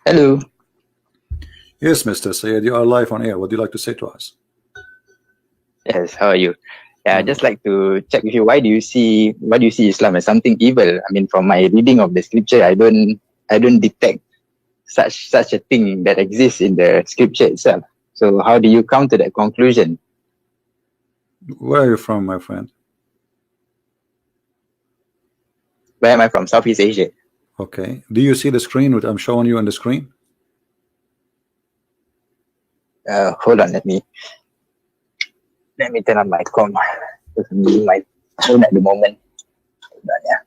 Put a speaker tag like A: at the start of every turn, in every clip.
A: Hello.
B: Yes, Mr. Sayed, you are live on air. What do you like to say to us?
A: Yes, how are you? Yeah, I'd just like to check with you. Why do you see Islam as something evil? I mean, from my reading of the scripture, I don't detect such a thing that exists in the scripture itself. So how do you come to that conclusion?
B: Where are you from, my friend?
A: Where am I from? Southeast Asia.
B: Okay. Do you see the screen which I'm showing you on the screen?
A: Hold on, let me turn on my com. I'm using my phone at the moment. Hold on, yeah.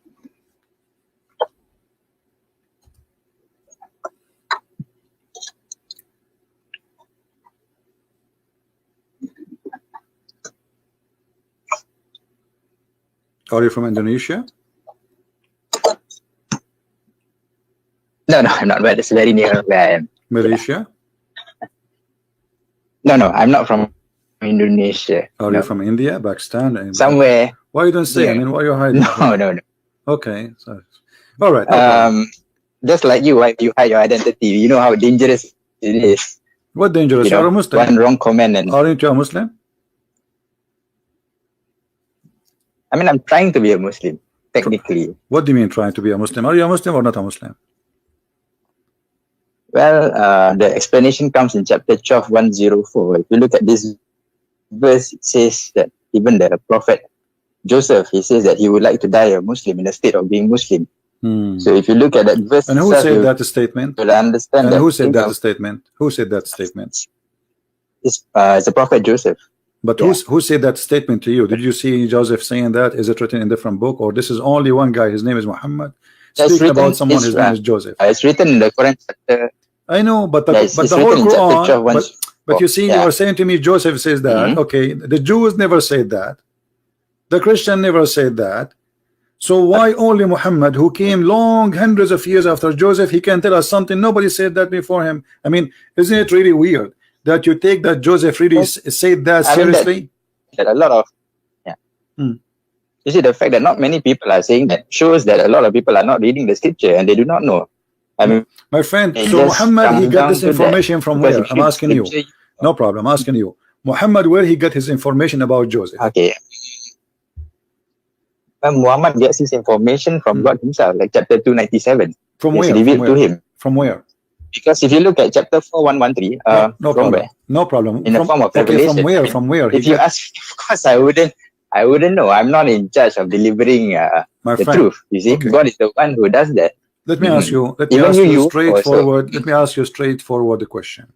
B: Are you from Indonesia?
A: No, I'm not. But it's very near where I am.
B: Malaysia?
A: No, I'm not from Indonesia.
B: Are you from India, Pakistan?
A: Somewhere.
B: Why you don't say?
A: Yeah.
B: I mean, why are you hiding?
A: No.
B: Okay. So, all right. No
A: just like you, why you hide your identity? You know how dangerous it is.
B: What dangerous? You are a Muslim.
A: One wrong comment and.
B: Aren't you a Muslim?
A: I mean, I'm trying to be a Muslim, technically.
B: What do you mean trying to be a Muslim? Are you a Muslim or not a Muslim?
A: Well, the explanation comes in chapter 12, 104. If you look at this verse, it says that even the prophet Joseph, he says that he would like to die a Muslim in the state of being Muslim. So if you look at that verse,
B: and who said that statement?
A: You'll understand.
B: And who said that statement? Who said that statement?
A: It's the prophet Joseph.
B: But who said that statement to you? Did you see Joseph saying that? Is it written in a different book, or this is only one guy? His name is Muhammad. Speaking about someone, his name is Joseph.
A: It's written in the Quran chapter.
B: I know, but the whole Quran. But you see, you are saying to me, Joseph says that. Okay, the Jews never said that. The Christian never said that. So why only Muhammad, who came long hundreds of years after Joseph, he can tell us something nobody said that before him? I mean, isn't it really weird that you take that Joseph really said that seriously?
A: That a lot of You see, the fact that not many people are saying that shows that a lot of people are not reading the scripture and they do not know. I mean,
B: my friend, so Muhammad, he got this information from where? I'm asking you. No problem, I'm asking you. Muhammad, where he got his information about Joseph?
A: Okay. Muhammad gets his information from God himself, like chapter 297.
B: From where?
A: Revealed to him.
B: From where?
A: Because if you look at chapter 4113,
B: no problem. No problem.
A: In the form of revelation.
B: From where? From where?
A: If you ask, of course, I wouldn't know. I'm not in charge of delivering the truth. You see, God is the one who does that.
B: Let me ask you. Let me ask you straightforward. Let me ask you straightforward the question.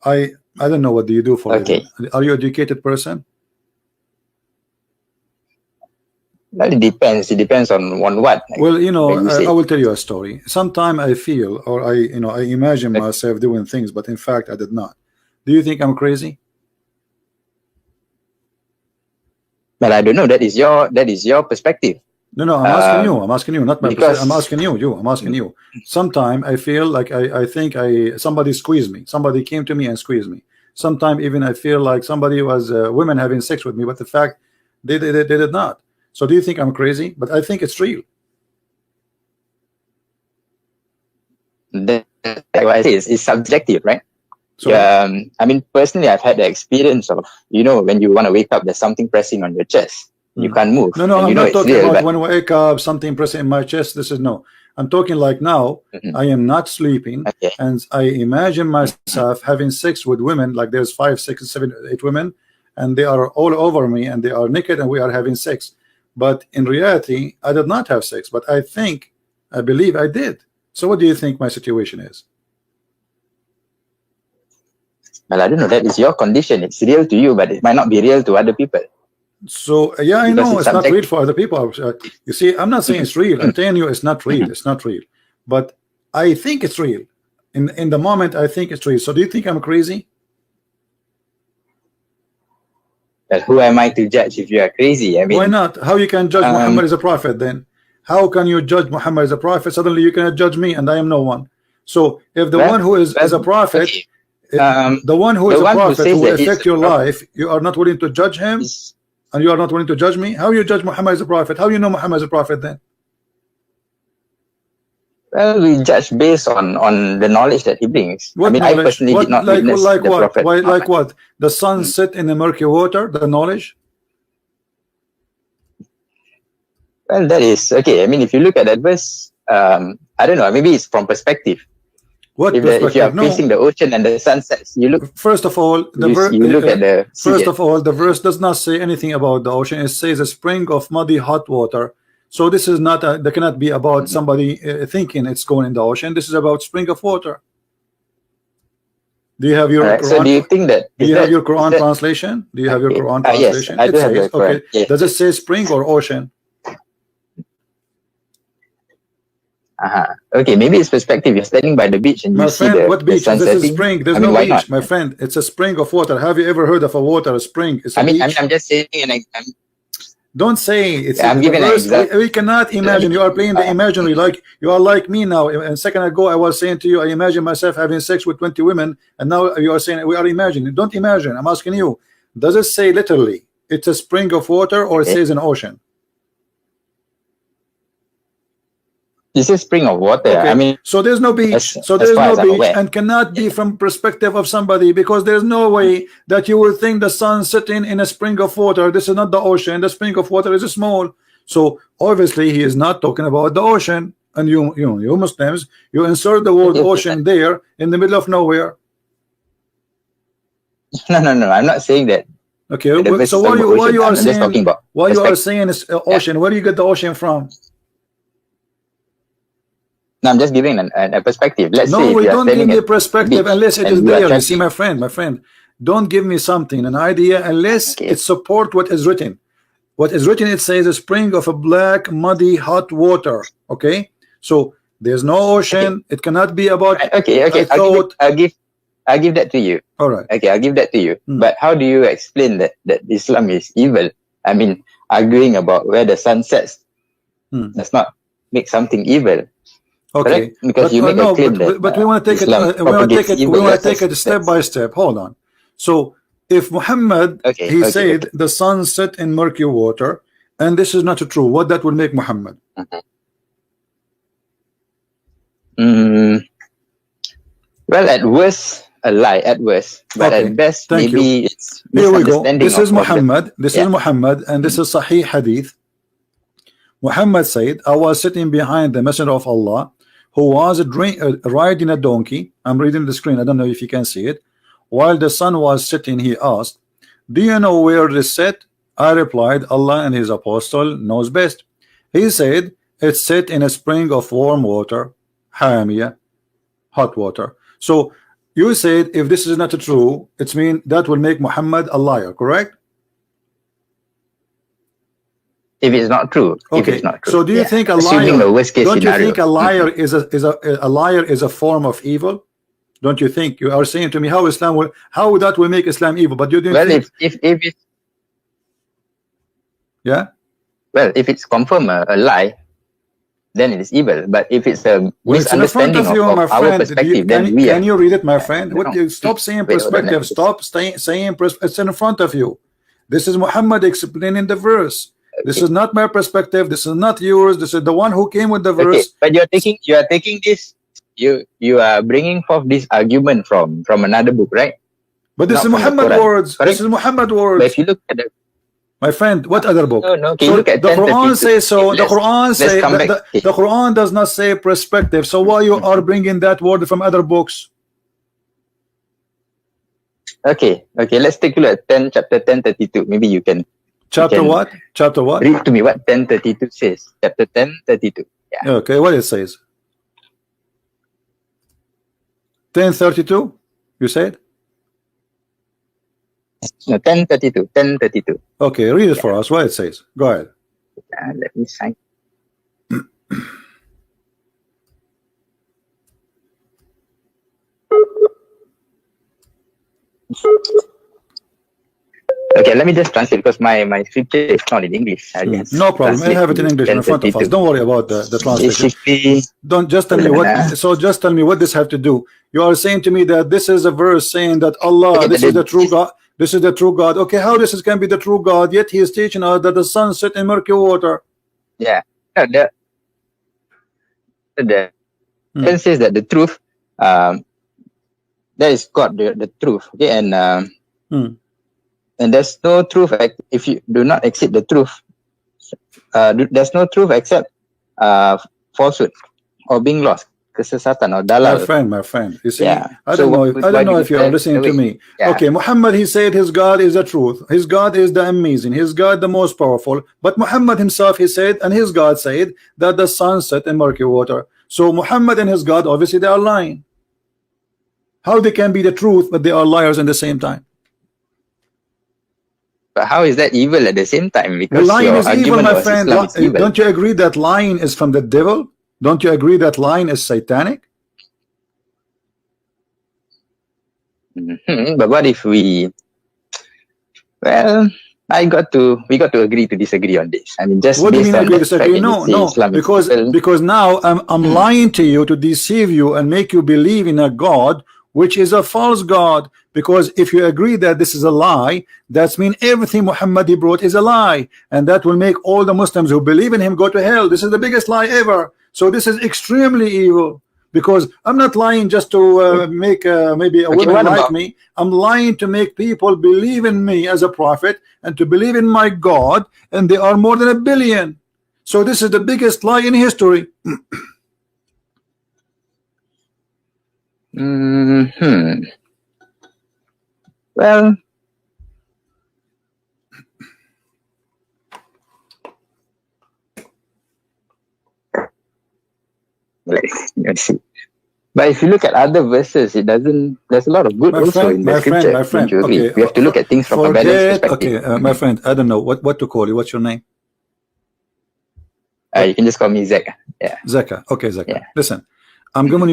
B: I don't know, what do you do for it? Are you an educated person?
A: Well, it depends. It depends on what.
B: Well, you know, I will tell you a story. Sometimes I feel, or I imagine myself doing things, but in fact I did not. Do you think I'm crazy?
A: Well, I don't know. That is your perspective.
B: No, I'm asking you. I'm asking you, not my perspective. I'm asking you. I'm asking you. Sometimes I feel like I think somebody squeezed me. Somebody came to me and squeezed me. Sometimes even I feel like somebody was women having sex with me, but the fact they did not. So do you think I'm crazy? But I think it's real.
A: It's subjective, right?
B: So,
A: I mean, personally, I've had the experience of, when you want to wake up, there's something pressing on your chest. You can't move.
B: No, I'm not talking about when I wake up, something pressing in my chest. This is no. I'm talking like now, I am not sleeping, and I imagine myself having sex with women, like there's 5, 6, 7, 8 women, and they are all over me, and they are naked, and we are having sex. But in reality, I did not have sex, but I believe I did. So what do you think my situation is?
A: Well, I don't know. That is your condition. It's real to you, but it might not be real to other people.
B: So yeah, I know it's not real for other people. You see, I'm not saying it's real. I'm telling you it's not real. It's not real. But I think it's real. In the moment, I think it's real. So do you think I'm crazy?
A: Well, who am I to judge if you are crazy? I mean,
B: why not? How you can judge Muhammad as a prophet then? How can you judge Muhammad as a prophet? Suddenly you cannot judge me, and I am no one. So if the one who is as a prophet, the one who is a prophet who will affect your life, you are not willing to judge him, and you are not willing to judge me. How you judge Muhammad as a prophet? How you know Muhammad as a prophet then?
A: Well, we judge based on the knowledge that he brings.
B: What
A: I mean,
B: knowledge?
A: I personally did not witness
B: like
A: the
B: what?
A: prophet.
B: Why, like what? The sun set in the murky water. The knowledge.
A: Well, that is okay. I mean, if you look at that verse, I don't know. Maybe it's from perspective.
B: What
A: if you are facing the ocean and the sun sets, you look.
B: First of all,
A: you look at the.
B: First of all, the verse does not say anything about the ocean. It says a spring of muddy hot water. So this is not. That cannot be about somebody thinking it's going in the ocean. This is about spring of water. Do you have your Quran?
A: So do you think that?
B: Do you have your Quran translation? Do you have your Quran translation?
A: Yes, I do have your Quran.
B: Okay. Yes. Does it say spring or ocean?
A: Okay, maybe it's perspective. You're standing by the beach and you see the
B: what beach?
A: The sun
B: this
A: setting.
B: is spring. There's no beach, not? My friend. It's a spring of water. Have you ever heard of a water, a spring? It's a beach.
A: I'm just saying an example.
B: Don't say it's.
A: I'm giving an example.
B: We cannot imagine. You are playing the imaginary. Like you are like me now. A second ago, I was saying to you, I imagine myself having sex with 20 women, and now you are saying we are imagining. Don't imagine. I'm asking you. Does it say literally it's a spring of water, or it says an ocean?
A: This is spring of water.
B: Okay.
A: I mean,
B: so there's no beach. So there's no beach, and cannot be from perspective of somebody, because there's no way that you will think the sun sitting in a spring of water. This is not the ocean. The spring of water is small. So obviously he is not talking about the ocean. And you Muslims, you insert the word ocean there in the middle of nowhere.
A: No. I'm not saying that.
B: Okay. So what you are saying? What you are saying is ocean. Where do you get the ocean from?
A: No, I'm just giving a perspective. Let's say
B: we don't give me a perspective unless it is there. You see, my friend, don't give me something, an idea, unless it support what is written. What is written, it says a spring of a black, muddy, hot water. Okay, so there's no ocean. It cannot be about.
A: Okay. I'll give that to you.
B: All right.
A: Okay, I'll give that to you. But how do you explain that Islam is evil? I mean, arguing about where the sun sets does not make something evil.
B: Okay,
A: because you make a claim that,
B: but we want to take it. We want to take it step by step. Hold on. So, if Muhammad said the sun set in murky water, and this is not true, what that would make Muhammad?
A: Well, at worst, a lie. At worst, but at best, maybe it's misunderstanding.
B: This is Muhammad. This is Muhammad, and this is Sahih Hadith. Muhammad said, "I was sitting behind the Messenger of Allah, who was riding a donkey." I'm reading the screen. I don't know if you can see it. While the sun was setting, he asked, "Do you know where it is set?" I replied, "Allah and his apostle knows best." He said, "It's set in a spring of warm water, hamia, hot water." So you said if this is not true, it means that will make Muhammad a liar, correct?
A: If it's not true.
B: Okay.
A: If it's not true.
B: So do you think a liar? Don't you think a liar is a liar is a form of evil? Don't you think? You are saying to me how that will make Islam evil? But you didn't.
A: Well, if it's well, if it's confirmed a lie, then it is evil. But if it's a misunderstanding of our perspective, then
B: can you read it, my friend? Stop saying perspective. Stop saying it's in front of you. This is Muhammad explaining the verse. This is not my perspective. This is not yours. This is the one who came with the verse.
A: But you are taking this. You are bringing forth this argument from another book, right?
B: But this is Muhammad words. This is Muhammad words.
A: But if you look at the,
B: my friend, what other book?
A: No. Can you look at
B: the Quran says so. The Quran says the Quran does not say perspective. So why you are bringing that word from other books?
A: Okay. Let's take a look at chapter 10:32. Maybe you can.
B: Chapter what? Chapter what?
A: Read to me what 10:32 says. Chapter 10:32. Yeah.
B: Okay, what it says? 10:32. You said?
A: No, 10:32. 10:32.
B: Okay, read it for us. What it says? Go ahead.
A: Let me sign. Okay, let me just translate because my scripture is not in English.
B: No problem. I have it in English in front of us. Don't worry about the translation. Don't just tell me what. So just tell me what this have to do. You are saying to me that this is a verse saying that Allah, this is the true God. This is the true God. Okay, how this can be the true God? Yet He is teaching us that the sun set in murky water.
A: Yeah. It says that the truth, that is God, the truth. Okay, and there's no truth if you do not exceed the truth. There's no truth except falsehood or being lost. Kesesatan or dalal.
B: My friend. You see, I don't know if you are listening to me. Okay, Muhammad, he said his God is the truth. His God is the amazing. His God the most powerful. But Muhammad himself, he said, and his God said that the sun set in murky water. So Muhammad and his God, obviously they are lying. How they can be the truth, but they are liars at the same time?
A: But how is that evil at the same time? Because
B: lying is evil, my friend. Don't you agree that lying is from the devil? Don't you agree that lying is satanic?
A: But what if we? Well, we got to agree to disagree on this. I mean, just
B: what do you mean agree to disagree? No, because now I'm lying to you to deceive you and make you believe in a God which is a false God. Because if you agree that this is a lie, that means everything Muhammad he brought is a lie, and that will make all the Muslims who believe in him go to hell. This is the biggest lie ever. So this is extremely evil. Because I'm not lying just to make maybe a woman like me. I'm lying to make people believe in me as a prophet and to believe in my God, and they are more than 1 billion. So this is the biggest lie in history.
A: Well, let's see. But if you look at other verses, it doesn't. There's a lot of good also in the scripture.
B: My friend, okay.
A: We have to look at things from a balanced perspective.
B: Okay, my friend, I don't know what to call you. What's your name?
A: You can just call me Zeka. Yeah.
B: Zeka. Okay, Zeka. Yeah. Listen. I'm going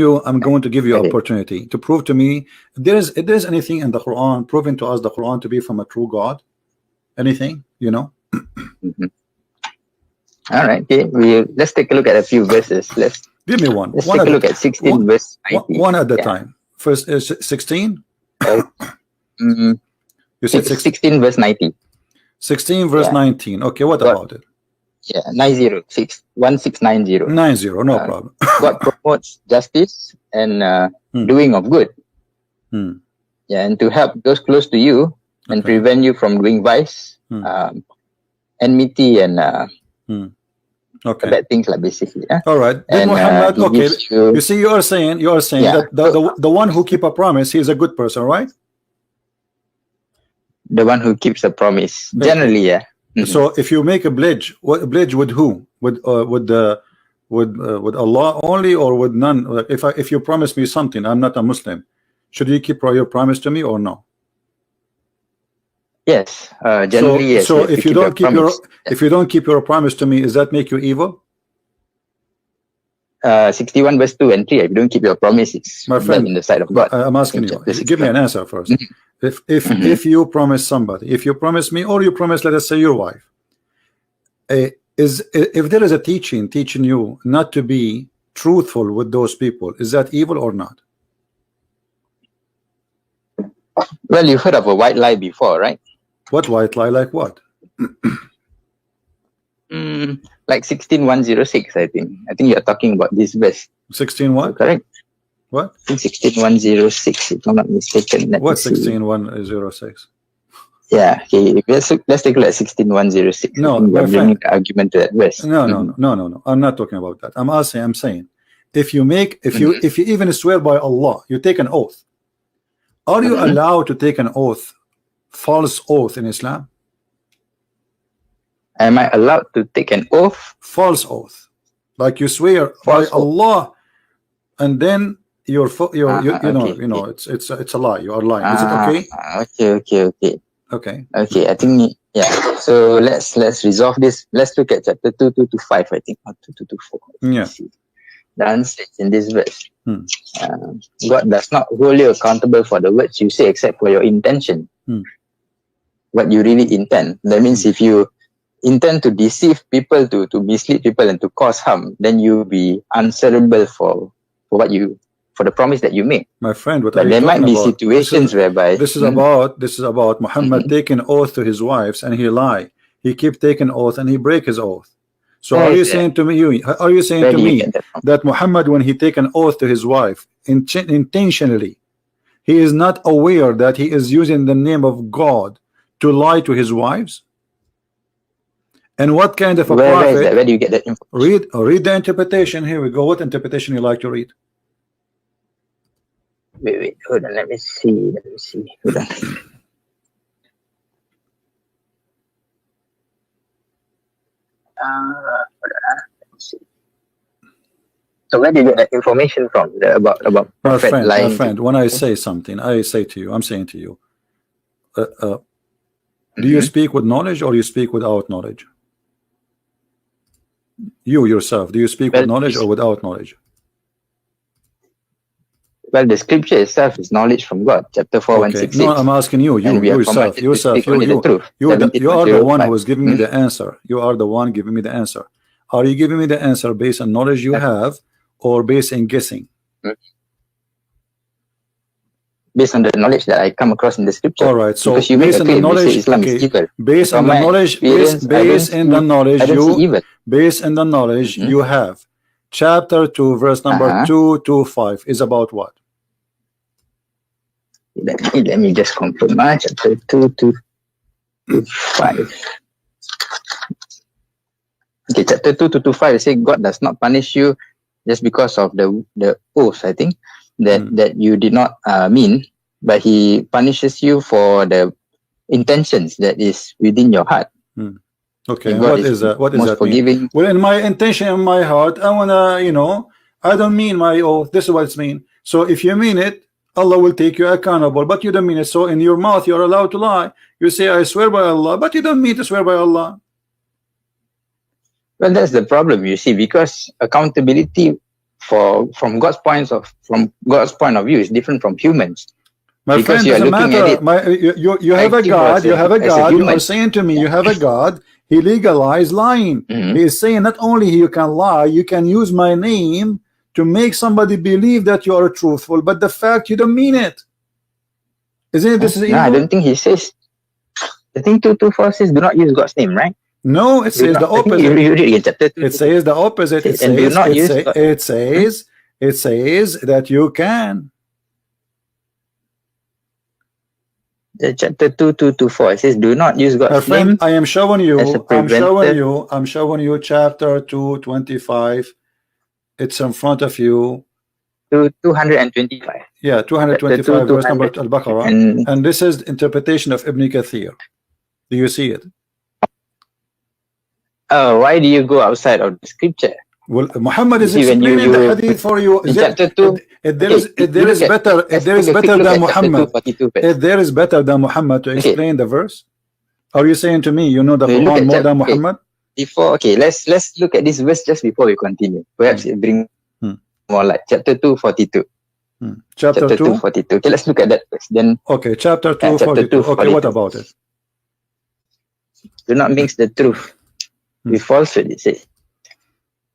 B: to give you an opportunity to prove to me if there's anything in the Quran proving to us the Quran to be from a true God. Anything, you know?
A: All right. Okay. Let's take a look at a few verses. Let's
B: give me one.
A: Let's take a look at 16 verse 19.
B: One at a time. First is 16. You said
A: 16 verse 19.
B: 16 verse 19. Okay. What about it?
A: Yeah, 1690.
B: 90, no problem.
A: God promotes justice and doing of good. Yeah, and to help those close to you and prevent you from doing vice, enmity, and bad things, like basically.
B: All right. And Muhammad, you see, you are saying that the one who keep a promise, he is a good person, right?
A: The one who keeps a promise, generally, yeah.
B: So if you make a pledge, what a pledge with who? With Allah only, or with none? If you promise me something, I'm not a Muslim, should you keep your promise to me or no?
A: Yes, generally yes.
B: So if you don't keep your promise to me, does that make you evil?
A: 61 verse 2 and 3. If you don't keep your promise, it's
B: my friend
A: in the sight of God.
B: I'm asking you. Give me an answer first. If you promise somebody, if you promise me, or you promise, let us say, your wife, if there is a teaching you not to be truthful with those people, is that evil or not?
A: Well, you've heard of a white lie before, right?
B: What white lie? Like what?
A: Like 16106, I think. I think you're talking about this verse.
B: 16 what?
A: Correct.
B: What?
A: I think 16106, if I'm not mistaken.
B: What 16106?
A: Yeah, okay. Let's take a look at 16106.
B: No,
A: we're bringing the argument to that verse.
B: No. I'm not talking about that. I'm saying, if you even swear by Allah, you take an oath. Are you allowed to take an oath, false oath in Islam?
A: Am I allowed to take an oath?
B: False oath, like you swear by Allah, and then you know it's a lie. You are lying. Is it okay? Okay.
A: I think So let's resolve this. Let's look at chapter 2 to 5. I think, or 2 to 4.
B: Yeah.
A: The answer is in this verse. God does not hold you accountable for the words you say, except for your intention. What you really intend. That means if you intend to deceive people, to mislead people, and to cause harm, then you'll be answerable for the promise that you make.
B: My friend,
A: but there might be situations whereby
B: this is about Muhammad taking oath to his wives, and he lie. He keep taking oath and he break his oath. So are you saying to me, that Muhammad, when he take an oath to his wife intentionally, he is not aware that he is using the name of God to lie to his wives? And what kind of a prophet?
A: Where do you get that information?
B: Read the interpretation. Here we go. What interpretation you like to read?
A: Wait, hold on. Let me see. Hold on. Let me see. So where do you get that information from? About prophet lying?
B: My friend, when I say something, I say to you, I'm saying to you, do you speak with knowledge or you speak without knowledge? You yourself, do you speak with knowledge or without knowledge?
A: Well, the scripture itself is knowledge from God. Chapter 4:168.
B: No, I'm asking you yourself. You are the one who is giving me the answer. You are the one giving me the answer. Are you giving me the answer based on knowledge you have, or based on guessing?
A: Based on the knowledge that I come across in the scripture.
B: All right. So based on the knowledge, based on the knowledge, based on the knowledge you have, chapter 2, verse number 225 is about what?
A: Let me just confirm. Chapter 2:2-5. Okay, chapter 2:2-5 says God does not punish you just because of the oath, I think, that you did not mean, but He punishes you for the intentions that is within your heart.
B: Okay, what is that? What does that mean? Well, in my intention in my heart, I wanna, I don't mean my oath. This is what it's mean. So if you mean it, Allah will take you accountable, but you don't mean it. So in your mouth, you're allowed to lie. You say, I swear by Allah, but you don't mean to swear by Allah.
A: Well, that's the problem, you see, because accountability from God's point of view is different from humans.
B: My friend, doesn't matter. You have a God. You have a God. You are saying to me, you have a God. He legalized lying. He is saying not only you can lie, you can use my name to make somebody believe that you are truthful, but the fact you don't mean it. Isn't it? This is evil?
A: No, I don't think he says. I think 2:2-4 says do not use God's name, right?
B: No, it says the opposite. It says the opposite. It says that you can.
A: Chapter 2:2-4 it says do not use God's name.
B: I am showing you. I'm showing you chapter 2:25. It's in front of you.
A: 225.
B: Yeah, 225 verse number Al-Baqarah. And this is interpretation of Ibn Kathir. Do you see it?
A: Why do you go outside of the scripture?
B: Well, Muhammad is explaining the hadith for you. If there is better than Muhammad, if there is better than Muhammad to explain the verse, are you saying to me you know the Quran more than Muhammad?
A: Let's look at this verse just before we continue. Perhaps it brings more light. Chapter 2:42.
B: Chapter
A: 2:42. Okay, let's look at that verse. Then
B: chapter 2:42. Okay, what about it?
A: Do not mix the truth with falsehood, it says.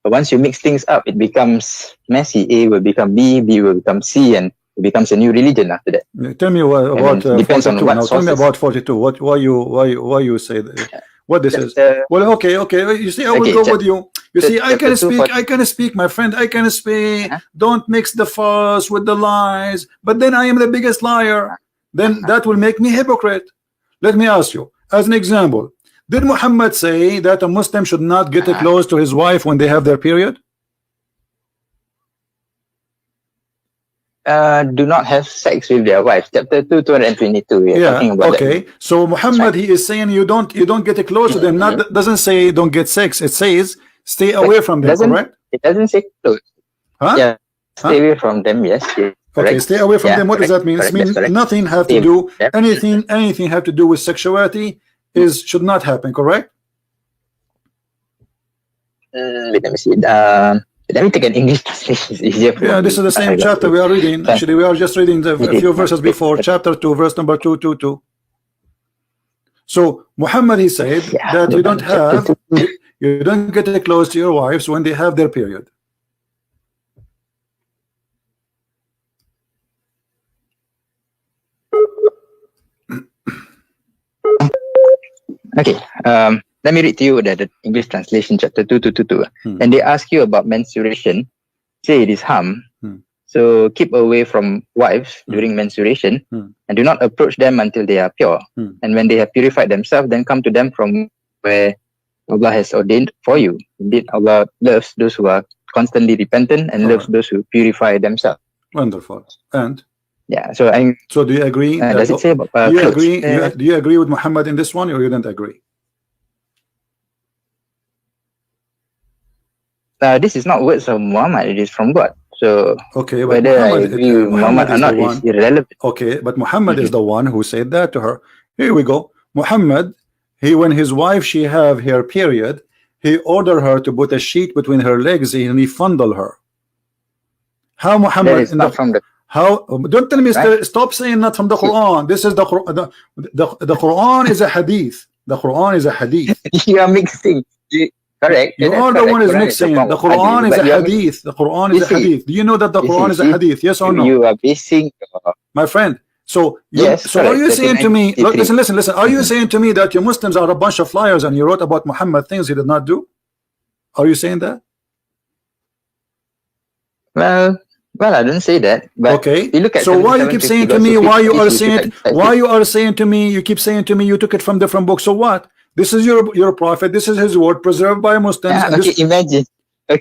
A: But once you mix things up, it becomes messy. A will become B, B will become C, and it becomes a new religion after that.
B: Tell me about 42. Now, tell me about 42. Why you say that? What this is? Well, okay. You see, I will go with you. You see, I can speak, my friend. I can speak. Don't mix the false with the lies. But then I am the biggest liar. Then that will make me hypocrite. Let me ask you, as an example. Did Muhammad say that a Muslim should not get close to his wife when they have their period?
A: Do not have sex with their wife. Chapter 2:222. We are talking about
B: okay. That. So Muhammad, he is saying you don't get close to them. Not doesn't say don't get sex. It says stay away from them. Correct?
A: It doesn't say close. Yeah. Stay away from them. Yes.
B: Okay. Stay away from them. What does that mean? It means nothing have to do anything have to do with sexuality. Should not happen, correct?
A: Let me see. Let me take an English translation. It's easier for
B: this is the same chapter we are reading. Actually, we are just reading a few verses before, chapter 2, verse number 222. So Muhammad, he said that you don't get close to your wives when they have their period.
A: Okay, let me read to you the English translation, chapter 2:222. And they ask you about menstruation, say it is harm. So keep away from wives during menstruation, and do not approach them until they are pure. And when they have purified themselves, then come to them from where Allah has ordained for you. Indeed, Allah loves those who are constantly repentant and loves those who purify themselves.
B: Wonderful. And
A: yeah, so
B: do you agree?
A: Does it say about,
B: do you agree? Do you agree with Muhammad in this one, or you don't agree?
A: This is not words of Muhammad; it is from God. So
B: okay, but
A: whether I agree with Muhammad or not is irrelevant.
B: Okay, but Muhammad is the one who said that to her. Here we go. Muhammad, when his wife she have her period, he ordered her to put a sheet between her legs and he fondled her. How Muhammad
A: is not from the
B: don't tell me stop saying not from the Quran. This is the Quran is a hadith. The Quran is a hadith.
A: You are mixing. Correct.
B: You are the one is mixing. The Quran is a hadith. The Quran is a hadith. Do you know that the Quran is a hadith? Yes or no?
A: You are basing,
B: my friend. So are you saying to me? Look, listen. Are you saying to me that you Muslims are a bunch of liars and you wrote about Muhammad things he did not do? Are you saying that?
A: Well, I don't say that. But
B: okay.
A: You look at
B: so why you keep saying to me? Why you are saying to me? You keep saying to me you took it from different books. So what? This is your prophet. This is his word preserved by Muslims.
A: Imagine. All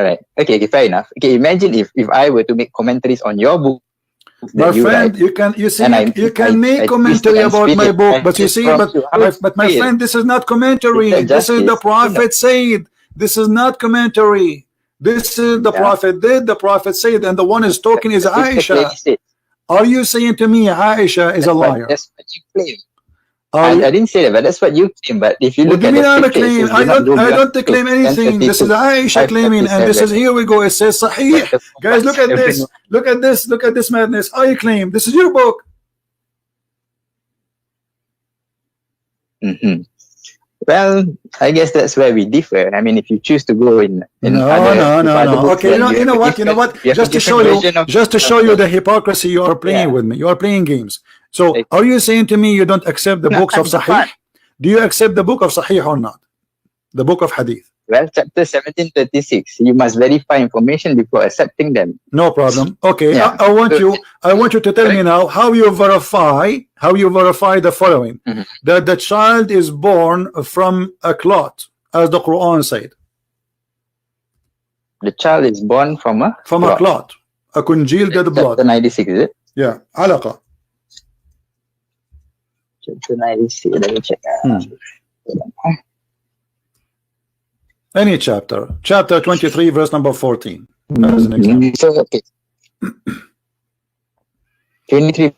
A: right. Okay, fair enough. Okay, imagine if I were to make commentaries on your book.
B: My friend, you can make commentary about my book, but you see, but my friend, this is not commentary. This is the prophet said. This is not commentary. This is the prophet did. The prophet said, and the one is talking is Aisha. Are you saying to me Aisha is a liar?
A: That's what you claim. I didn't say that, but that's what you claim. But if you look at the
B: claim, I don't claim anything. This is Aisha claiming, and this is here we go. It says Sahih. Guys, look at this. Look at this. Look at this madness. I claim this is your book.
A: Well, I guess that's where we differ. I mean, if you choose to go in
B: no. Okay, you know what? Just to show you the hypocrisy you are playing with me. You are playing games. So, are you saying to me you don't accept the books of Sahih? Do you accept the book of Sahih or not? The book of Hadith.
A: Well, chapter 1736. You must verify information before accepting them.
B: No problem. Okay, yeah. I want you to tell me now how you verify the following: that the child is born from a clot, as the Quran said.
A: The child is born from a
B: clot, a congealed dead blood.
A: Chapter 96, is it?
B: Yeah, alaqa.
A: Chapter 96. Let me check.
B: Any chapter 23 verse number 14 as an example.
A: So, okay. 23.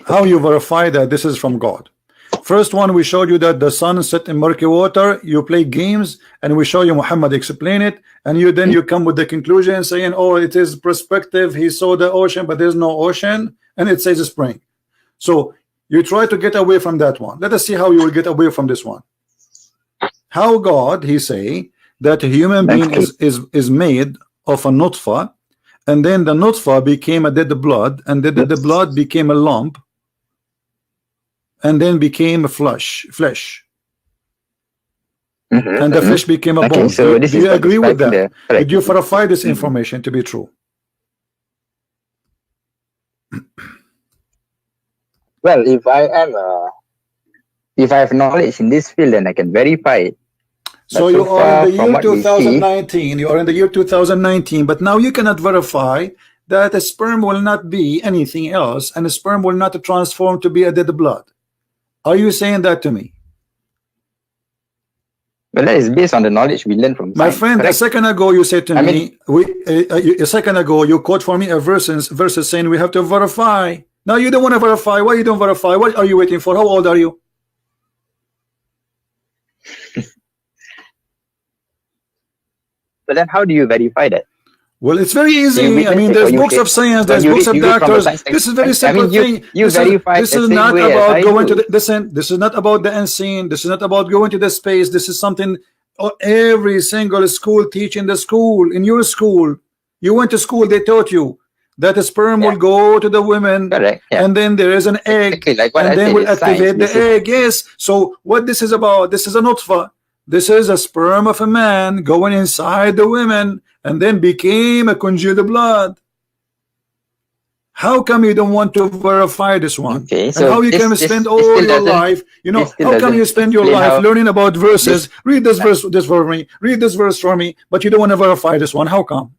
B: How you verify that this is from God? First one, we showed you that the sun set in murky water. You play games, and we show you Muhammad explain it, and you come with the conclusion saying, oh, it is perspective. He saw the ocean, but there's no ocean, and it says spring. So you try to get away from that one. Let us see how you will get away from this one. How God, he say that a human being is made of a nutfa, and then the nutfa became a dead blood, and the dead blood became a lump, and then became a flesh, and the flesh became a bone.
A: So
B: do you agree with that? Did you verify this information to be true?
A: Well, if I have knowledge in this field, then I can verify it.
B: So you are in the year 2019. You are in the year 2019, but now you cannot verify that a sperm will not be anything else, and a sperm will not transform to be a dead blood. Are you saying that to me?
A: Well, that is based on the knowledge we learned from
B: my friend. Correct? A second ago, you said to me, a second ago, you quote for me a verses saying we have to verify. Now you don't want to verify. Why you don't verify? What are you waiting for? How old are you?
A: But then how do you verify that?
B: Well, it's very easy. I mean, there's books of science, there's books of doctors. This is very simple thing. This is not about going to the this is not about the unseen. This is not about going to the space. This is something every single school teach in the school. In your school, you went to school, they taught you that the sperm will go to the women.
A: Correct. Yeah.
B: And then there is an egg,
A: exactly like what
B: and
A: I
B: then
A: said,
B: will
A: it's
B: activate
A: science.
B: the egg. Yes. So what this is about? This is a nutfa. This is a sperm of a man going inside the women, and then became a congealed blood. How come you don't want to verify this one?
A: Okay,
B: and
A: so
B: how you can spend all your life, you know, how come you spend your life learning about verses? Read this verse, this for me, read this verse for me, but you don't want to verify this one. How come?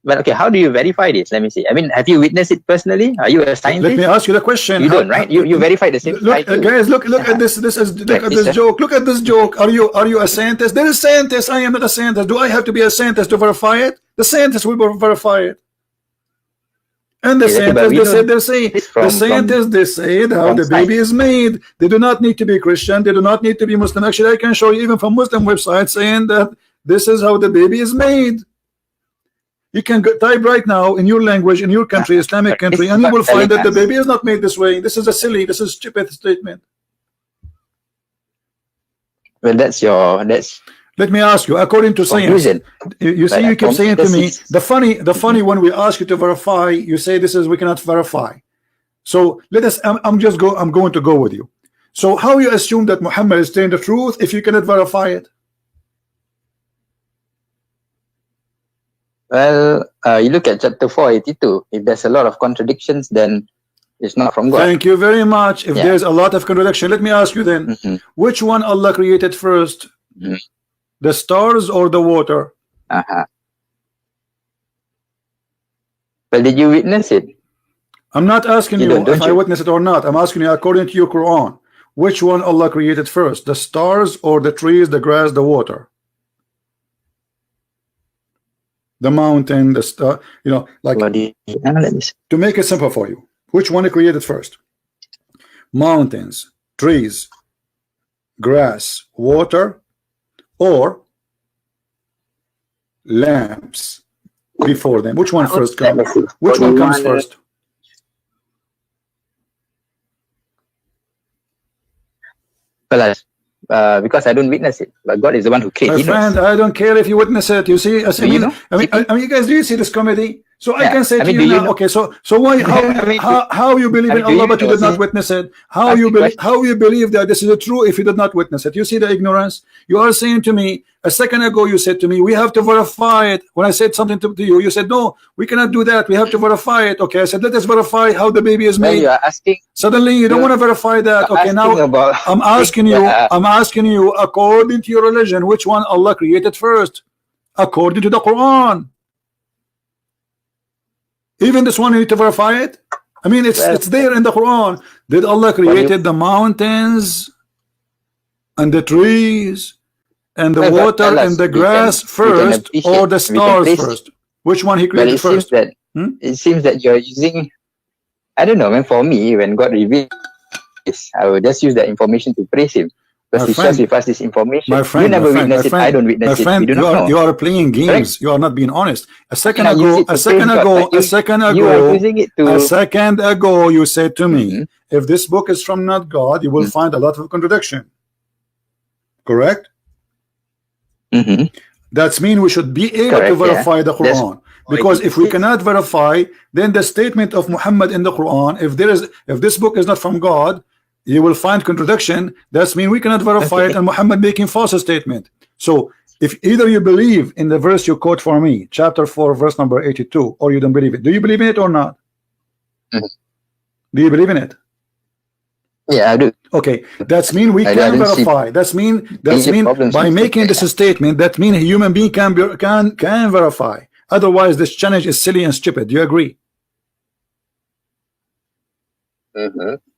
A: But okay, how do you verify this? Let me see. I mean, have you witnessed it personally? Are you a scientist?
B: Let me ask you the question.
A: You don't, right? You verify the same.
B: Look, guys, look at this. Look at this joke. Look at this joke. Are you a scientist? There is scientist. I am not a scientist. Do I have to be a scientist to verify it? The scientist will verify it. And the scientists, they say how the baby is made. They do not need to be Christian. They do not need to be Muslim. Actually, I can show you even from Muslim websites saying that this is how the baby is made. You can type right now in your language, in your country, Islamic country, and you will find that the baby is not made this way. This is a silly, this is stupid statement.
A: Well, that's.
B: Let me ask you, according to science, you see, you keep saying to me, the funny when we ask you to verify, you say this is we cannot verify. So let us. I'm going to go with you. So how you assume that Muhammad is telling the truth if you cannot verify it?
A: Well, you look at chapter 482. If there's a lot of contradictions, then it's not from God.
B: Thank you very much. If there's a lot of contradiction, let me ask you then, which one Allah created first? The stars or the water?
A: Well, did you witness it?
B: I'm not asking you if I witnessed it or not. I'm asking you according to your Quran. Which one Allah created first? The stars or the trees, the grass, the water? The mountain, the star, you know, like to make it simple for you. Which one he created first? Mountains, trees, grass, water, or lamps before them? Which one first comes? Which one comes first?
A: Well, because I don't witness it, but God is the one who created.
B: My friend, I don't care if you witness it. You see, I mean, you guys, do you see this comedy? So I can say to you now, okay, so why, how you believe in Allah but you did not witness it? How you believe that this is true if you did not witness it? You see the ignorance? You are saying to me, a second ago you said to me, we have to verify it. When I said something to you, you said, no, we cannot do that. We have to verify it. Okay, I said, let us verify how the baby is made.
A: You are asking.
B: Suddenly you don't want to verify that. Okay, now I'm asking you, according to your religion, which one Allah created first? According to the Quran. Even this one, you need to verify it. I mean, it's there in the Quran. Did Allah created the mountains and the trees and the water and the grass first, or the stars first? Which one he created first?
A: It seems that you're using, I don't know, man, for me, when God revealed this, I will just use that information to praise him. Because he shares with us this information. You never witness it, I don't witness it. We do not know.
B: You are playing games. Correct? You are not being honest. A second ago, you said to me, if this book is from not God, you will find a lot of contradiction. Correct? That means we should be able to verify the Quran. Because if we cannot verify, then the statement of Muhammad in the Quran, if this book is not from God, you will find contradiction. That means we cannot verify it, and Muhammad making false statement. So if either you believe in the verse you quote for me, chapter 4, verse number 82, or you don't believe it. Do you believe in it or not? Do you believe in it?
A: Yeah, I do.
B: Okay, that means we can verify. That means by making this statement, that means a human being can verify. Otherwise, this challenge is silly and stupid. Do you agree?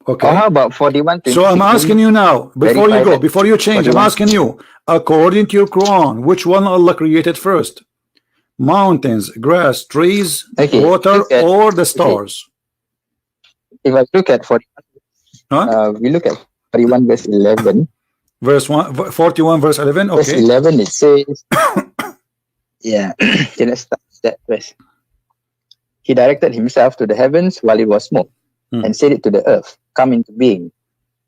B: Okay.
A: How about 41?
B: So I'm asking you now, before you change, I'm asking you, according to your Quran, which one Allah created first? Mountains, grass, trees, water, or the stars?
A: If I look at 41, we look at 41 verse 11.
B: Verse 41 verse 11. Okay.
A: Verse 11 it says, yeah, okay, let's start that verse. He directed himself to the heavens while it was smoke, and said it to the earth, come into being,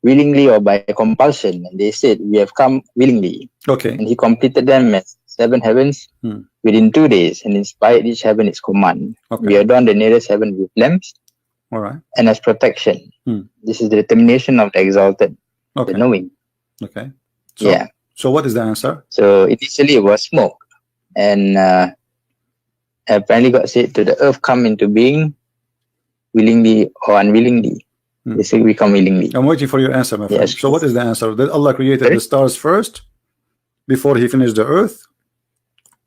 A: willingly or by compulsion. And they said, we have come willingly.
B: Okay.
A: And he completed them as 7 heavens within 2 days, and inspired each heaven its command.
B: Okay.
A: We adorn the nearest heaven with lamps,
B: all right,
A: and as protection. This is the determination of the exalted, the knowing.
B: Okay. So, yeah. So what is the answer?
A: So initially it was smoke, and apparently God said to the earth, come into being, willingly or unwillingly. They say we come willingly.
B: I'm waiting for your answer, my friend. Yes. So what is the answer? Did Allah created the stars first before he finished the earth?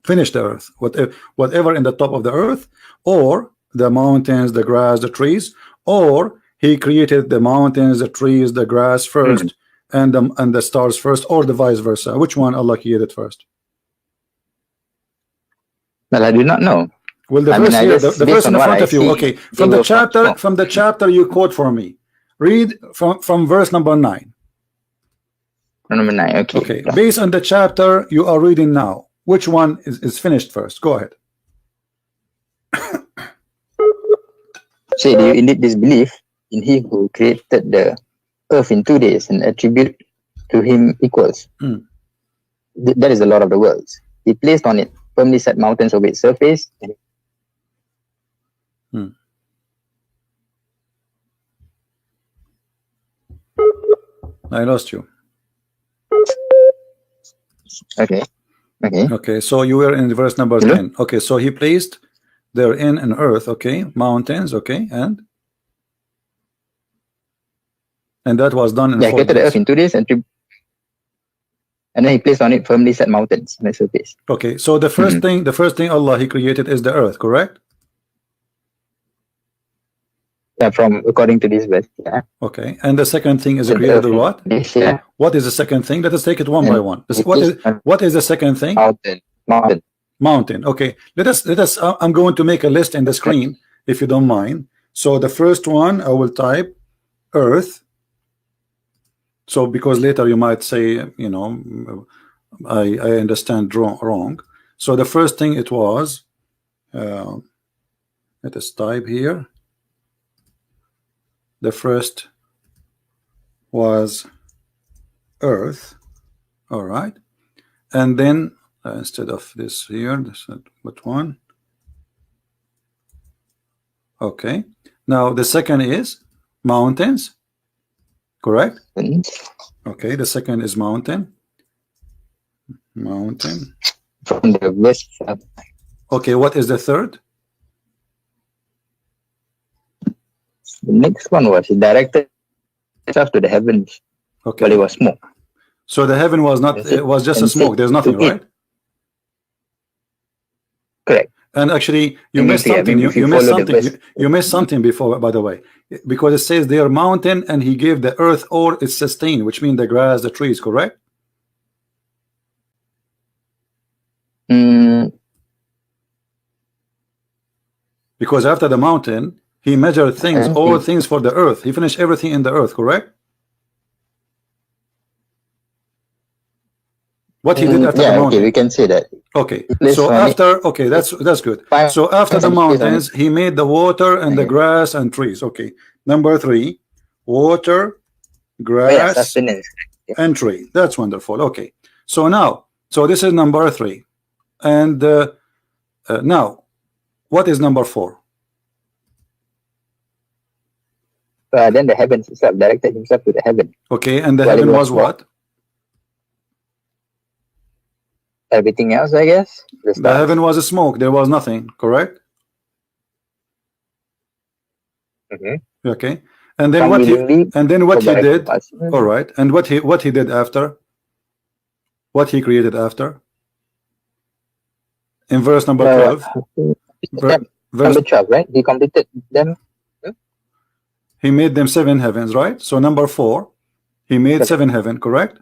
B: Finished the earth, whatever in the top of the earth, or the mountains, the grass, the trees, or he created the mountains, the trees, the grass first, and the stars first, or the vice versa? Which one Allah created first?
A: Well, I do not know.
B: Well, the verse here, the verse in front of you. Okay, from the chapter you quote for me. Read from verse number 9.
A: Number 9. Okay.
B: Okay. Based on the chapter you are reading now, which one is finished first? Go ahead.
A: Say, do you indeed disbelieve in Him who created the earth in 2 days and attribute to Him equals? That is the Lord of the worlds. He placed on it firmly set mountains over its surface.
B: I lost you.
A: Okay.
B: So you were in verse number 10. Okay. So he placed therein an earth. Okay. Mountains. Okay. And that was done in 4 days.
A: Created the earth in 2 days and then he placed on it firmly set mountains on the surface.
B: Okay. So the first thing Allah he created is the earth, correct? Yeah,
A: from according to this verse. Yeah.
B: Okay. And the second thing is created what?
A: Yeah.
B: What is the second thing? Let us take it one by one. What is the second thing? Mountain. Okay. Let us I'm going to make a list in the screen if you don't mind. So the first one I will type earth. So because later you might say, you know, I understand wrong. So the first thing it was let us type here. The first was earth, all right, and then instead of this here, this is what one. Okay, now the second is mountains, correct? Okay, the second is mountain
A: from the west.
B: Okay, what is the third?
A: The next one was he directed itself to the heavens.
B: Okay.
A: But it was smoke.
B: So the heaven was not, it was just a smoke. There's nothing, right?
A: Correct.
B: And actually, you missed something. You missed something. You missed something before, by the way, because it says they are mountain, and he gave the earth or its sustain, which means the grass, the trees. Correct? Because after the mountain, he measured things, all things for the earth. He finished everything in the earth. Correct? What he did after the mountain.
A: Okay, we can say that.
B: Okay, so after, okay, that's good. So after the mountains, he made the water and the grass and trees. Okay, number 3, water, grass, and tree. That's wonderful. Okay, so now, so this is number 3, and now, what is number 4?
A: Then the heavens itself directed himself to the heaven.
B: Okay, and the heaven was what?
A: Everything else, I guess.
B: The heaven was a smoke. There was nothing. Correct. Okay, and then what he did. All right, and what he did after. What he created after. In verse number 12.
A: Verse 12, right? He completed them.
B: He made them 7 heavens, right? So number 4, he made 7 heaven, correct?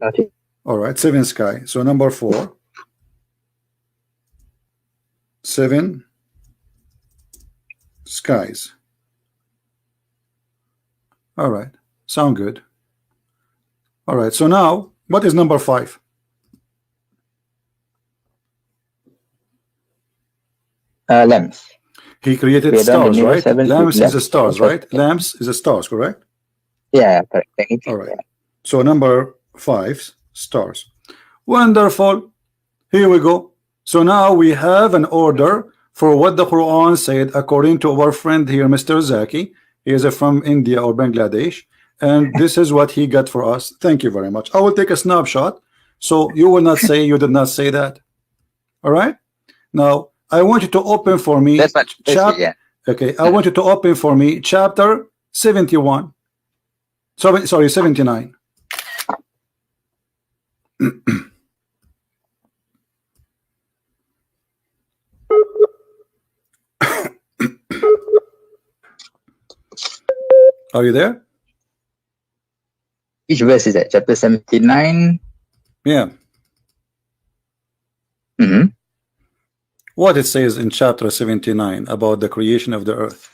A: Okay.
B: All right, 7 sky. So number 4, 7 skies. All right, sound good. All right, so now what is number 5?
A: Lamps.
B: He created stars, right? Lamps is the stars, right? Lamps is the stars, correct?
A: Yeah, correct.
B: All right. So number 5, stars. Wonderful. Here we go. So now we have an order for what the Quran said according to our friend here, Mr. Zaki. He is from India or Bangladesh, and this is what he got for us. Thank you very much. I will take a snapshot so you will not say you did not say that. All right. Now I want you to open for me.
A: That's much. Yeah.
B: Okay. I want you to open for me chapter 71. Sorry, 79. Are you there?
A: Which verse is that? Chapter 79?
B: Yeah. What it says in chapter 79 about the creation of the earth.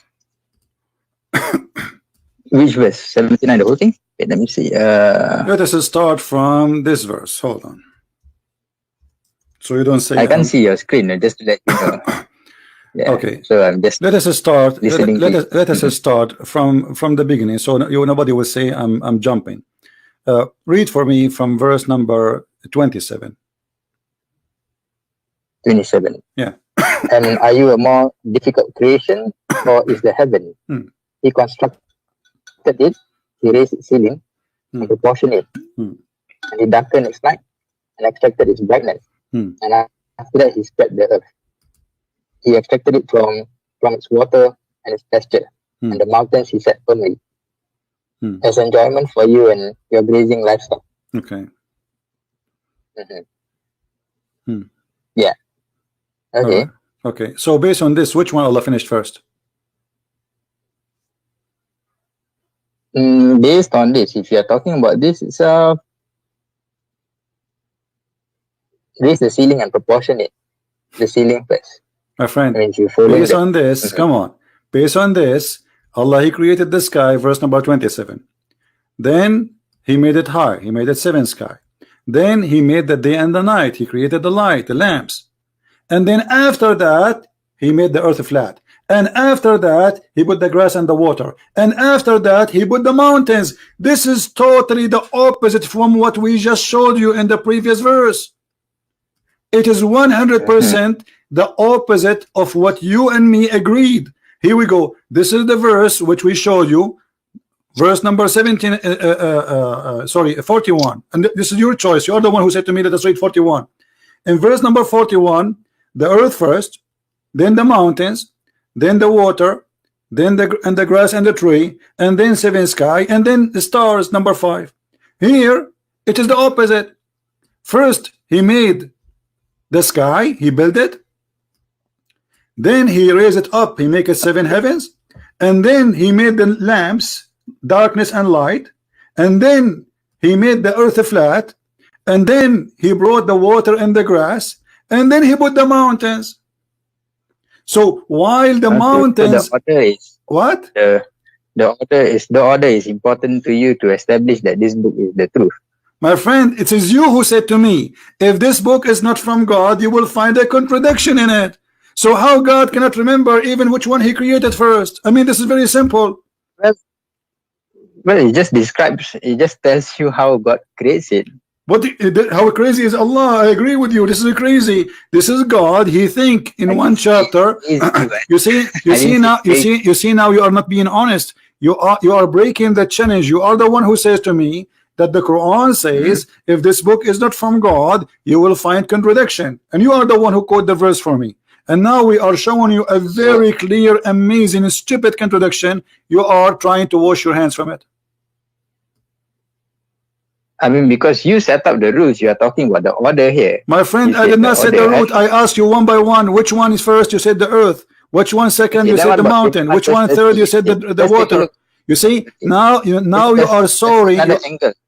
A: Which verse? 79, the whole thing? Okay, let me see.
B: Let us start from this verse. Hold on. So you don't say...
A: I can't see your screen, just to let you know. Yeah,
B: okay.
A: So I'm just...
B: Let us start. Let us
A: Mm-hmm.
B: start from the beginning. So nobody will say I'm jumping. Read for me from verse number 27.
A: 27.
B: Yeah.
A: And are you a more difficult creation, or is the heaven? He constructed it, he raised its ceiling, and proportioned it, and he darkened its light, and extracted its brightness. And after that, he spread the earth. He extracted it from its water and its pasture, and the mountains he set firmly, as enjoyment for you and your grazing livestock.
B: Okay.
A: Yeah. Okay.
B: Right. Okay. So based on this, which one Allah finished first?
A: Based on this, if you are talking about this, it's raise the ceiling and proportion it. The ceiling first.
B: My friend,
A: I mean, if you follow
B: based on this, come on. Based on this, Allah, He created the sky, verse number 27. Then He made it high. He made it seven sky. Then He made the day and the night. He created the light, the lamps. And then after that, He made the earth flat. And after that, He put the grass and the water. And after that, He put the mountains. This is totally the opposite from what we just showed you in the previous verse. It is 100% the opposite of what you and me agreed. Here we go. This is the verse which we showed you. Verse number 17, 41. And this is your choice. You're the one who said to me, let us read 41. In verse number 41, the earth first, then the mountains, then the water, then the grass and the tree, and then seven sky, and then the stars, number 5. Here, it is the opposite. First, He made the sky, He built it. Then He raised it up, He make it 7 heavens. And then He made the lamps, darkness and light. And then He made the earth flat. And then He brought the water and the grass. And then He put the mountains. So while the mountains,
A: so the order is
B: what?
A: The order is important to you to establish that this book is the truth.
B: My friend, it is you who said to me, if this book is not from God, you will find a contradiction in it. So how God cannot remember even which one He created first? I mean, this is very simple.
A: Well, it just describes, it just tells you how God creates it.
B: How crazy is Allah? I agree with you. This is crazy. This is God. He think in one chapter. You see now you are not being honest. You are breaking the challenge. You are the one who says to me that the Quran says if this book is not from God, you will find contradiction. And you are the one who quote the verse for me. And now we are showing you a very clear, amazing, stupid contradiction. You are trying to wash your hands from it.
A: I mean, because you set up the rules, you are talking about the order here.
B: My friend, I did not set the route. I asked you one by one. Which one is first? You said the earth. Which one second? You said the mountain. Which one third? You said the water. You see, now you are sorry.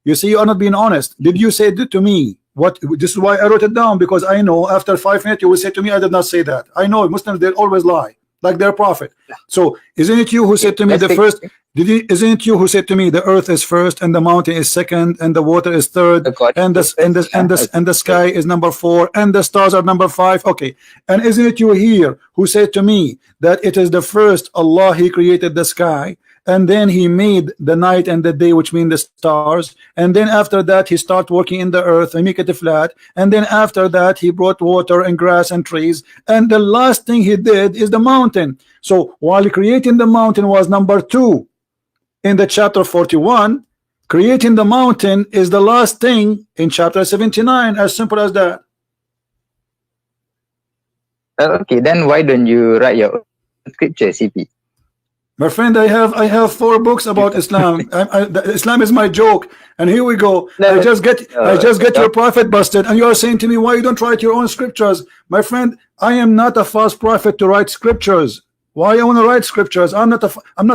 B: You see, you are not being honest. Did you say it to me? What? This is why I wrote it down, because I know after 5 minutes you will say to me, I did not say that. I know Muslims, they always lie, like their prophet. So isn't it you who said to me the first? Isn't it you who said to me the earth is first and the mountain is second and the water is third and the sky is number 4 and the stars are number 5? Okay, and isn't it you here who said to me that it is the first Allah He created the sky and then he made the night and the day, which mean the stars, and then after that he start working in the earth and make it flat, and then after that he brought water and grass and trees, and the last thing he did is the mountain. So while creating the mountain was number 2 in the chapter 41, creating the mountain is the last thing in chapter 79. As simple as that.
A: Okay, then why don't you write your own scripture, CP?
B: My friend, I have 4 books about Islam. Islam is my joke, and here we go. I just get your prophet busted, and you are saying to me, why you don't write your own scriptures? My friend, I am not a false prophet to write scriptures. Why I want to write scriptures? I'm not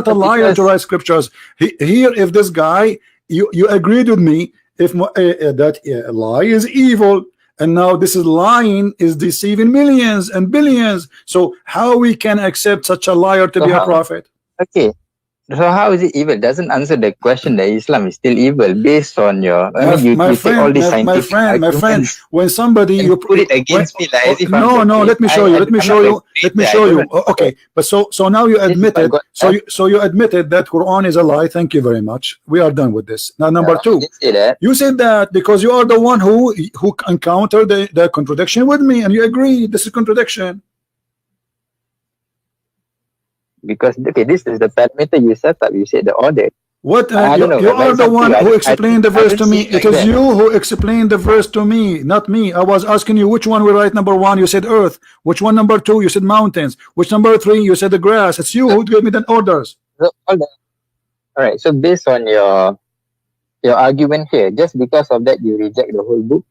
B: a liar to write scriptures. Here, if this guy, you agreed with me, if that lie is evil. And now this is lying is deceiving millions and billions. So how we can accept such a liar to be a prophet?
A: Okay. So how is it evil? Doesn't answer the question that Islam is still evil based on your
B: my friend, when somebody you
A: put it against me like as if
B: let me show you. Okay, but so now you admitted so you admitted that Quran is a lie. Thank you very much. We are done with this. Now number 2, you said that because you are the one who encountered the contradiction with me, and you agree this is contradiction.
A: Because okay, this is the parameter you set up. You said the order.
B: What you are the one who explained the verse to me. It is you who explained the verse to me, not me. I was asking you which one we write number 1. You said earth. Which one number 2? You said mountains. Which number 3? You said the grass. It's you who gave me the orders.
A: So, all right. So based on your argument here, just because of that you reject the whole book.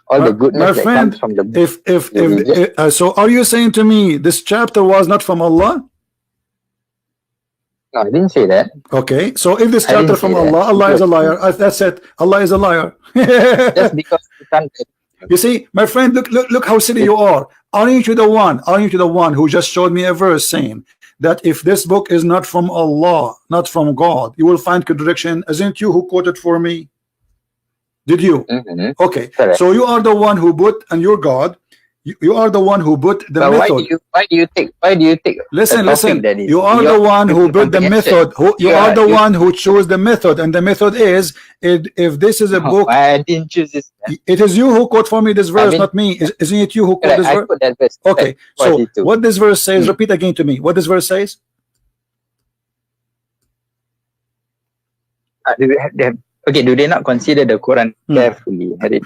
A: All the goodness that comes from the book.
B: So are you saying to me this chapter was not from Allah?
A: No, I didn't say that.
B: Okay, so if this chapter from Allah, Allah is a liar. That's it. Allah is a liar.
A: Just because you can't.
B: You see, my friend, look how silly you are. Aren't you the one who just showed me a verse saying that if this book is not from Allah, not from God, you will find contradiction? Isn't you who quoted for me? Did you? Okay, correct. So you are the one who put, and you're God. You are the one who put the method.
A: Why do you take?
B: Listen. You are the one who put the method. You are the one who chose the method, and the method is if this is a book.
A: I didn't choose this.
B: It is you who quote for me this verse, not me. Isn't it you who quote this verse?
A: That verse?
B: Okay. So what this verse says? Repeat again to me. What this verse says?
A: Okay. Do they not consider the Quran carefully? Had it